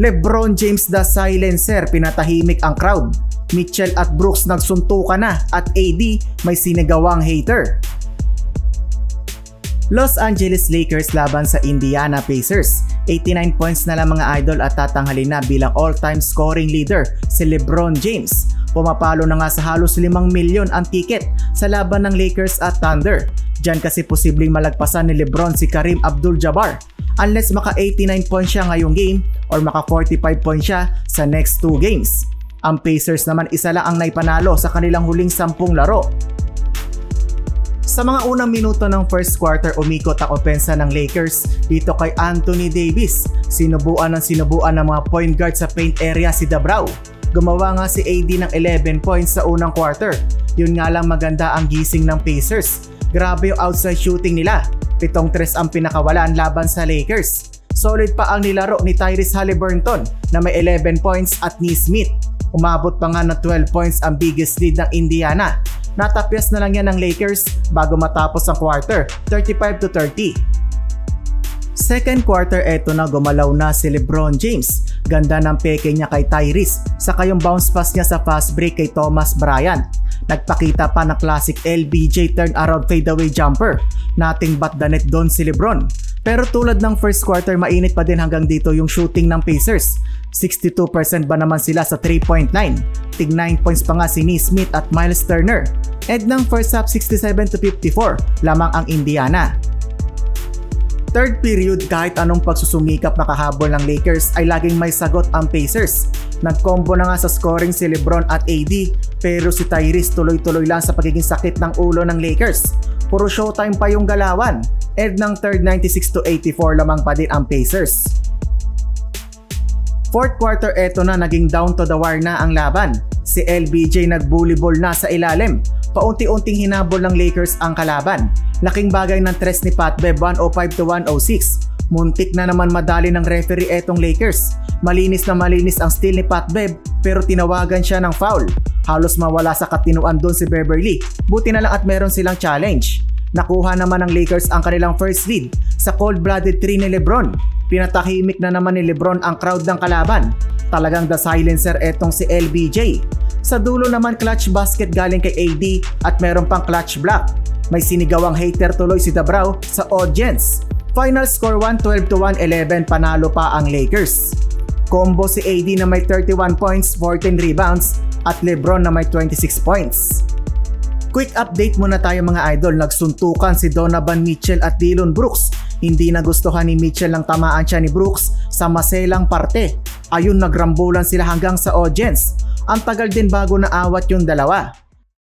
LeBron James the silencer, pinatahimik ang crowd. Mitchell at Brooks nagsuntukan na at AD may sinigawang hater. Los Angeles Lakers laban sa Indiana Pacers. 89 points na lang mga idol at tatanghalin na bilang all-time scoring leader si LeBron James. Pumapalo na nga sa halos 5 milyon ang ticket sa laban ng Lakers at Thunder. Diyan kasi posibleng malagpasan ni LeBron si Kareem Abdul-Jabbar unless maka 89 points siya ngayong game or maka 45 points siya sa next 2 games. Ang Pacers naman isa lang ang naipanalo sa kanilang huling 10 laro. Sa mga unang minuto ng first quarter, umikot ang opensa ng Lakers dito kay Anthony Davis. Sinubuan ng mga point guard sa paint area si Dabrao. Gumawa nga si AD ng 11 points sa unang quarter. Yun nga lang maganda ang gising ng Pacers. Grabe yung outside shooting nila. 7 tres ang pinakawalan laban sa Lakers. Solid pa ang nilaro ni Tyrese Haliburton na may 11 points at Nesmith. Umabot pa nga ng 12 points ang biggest lead ng Indiana. Natapyas na lang yan ng Lakers bago matapos ang quarter, 35-30. Second quarter, eto na, gumalaw na si LeBron James. Ganda ng peke niya kay Tyrese, saka yung bounce pass niya sa fast break kay Thomas Bryant. Nagpakita pa ng classic LBJ turnaround fadeaway jumper. Nothing but the net doon si LeBron. Pero tulad ng first quarter, mainit pa din hanggang dito yung shooting ng Pacers. 62% ba naman sila sa 3-point line? Tig 9 points pa nga si Nesmith at Miles Turner. And ng first half, 67-54 lamang ang Indiana. Third period, kahit anong pagsusumikap na kahabol ng Lakers ay laging may sagot ang Pacers. Nagkombo na nga sa scoring si LeBron at AD, pero si Tyrese tuloy-tuloy lang sa pagiging sakit ng ulo ng Lakers. Puro showtime pa yung galawan. And ng third, 96-84 lamang pa din ang Pacers. Fourth quarter, eto na, naging down to the wire na ang laban. Si LBJ nag-bully-ball na sa ilalim. Paunti-unting hinabol ng Lakers ang kalaban. Laking bagay ng tres ni Pat Bev, 105-106. Muntik na naman madali ng referee etong Lakers. Malinis na malinis ang steal ni Pat Bev pero tinawagan siya ng foul. Halos mawala sa katinuan doon si Beverly. Buti na lang at meron silang challenge. Nakuha naman ng Lakers ang kanilang first lead sa cold-blooded 3 ni LeBron. Pinatahimik na naman ni LeBron ang crowd ng kalaban. Talagang the silencer etong si LBJ. Sa dulo naman clutch basket galing kay AD at meron pang clutch block. May sinigawang hater tuloy si Dabrao sa audience. Final score 112-111, panalo pa ang Lakers. Combo si AD na may 31 points, 14 rebounds at LeBron na may 26 points. Quick update muna tayo mga idol. Nagsuntukan si Donovan Mitchell at Dillon Brooks. Hindi nagustuhan ni Mitchell ang tamaan siya ni Brooks sa maselang parte. Ayun, nagrambulan sila hanggang sa audience. Ang tagal din bago naawat yung dalawa.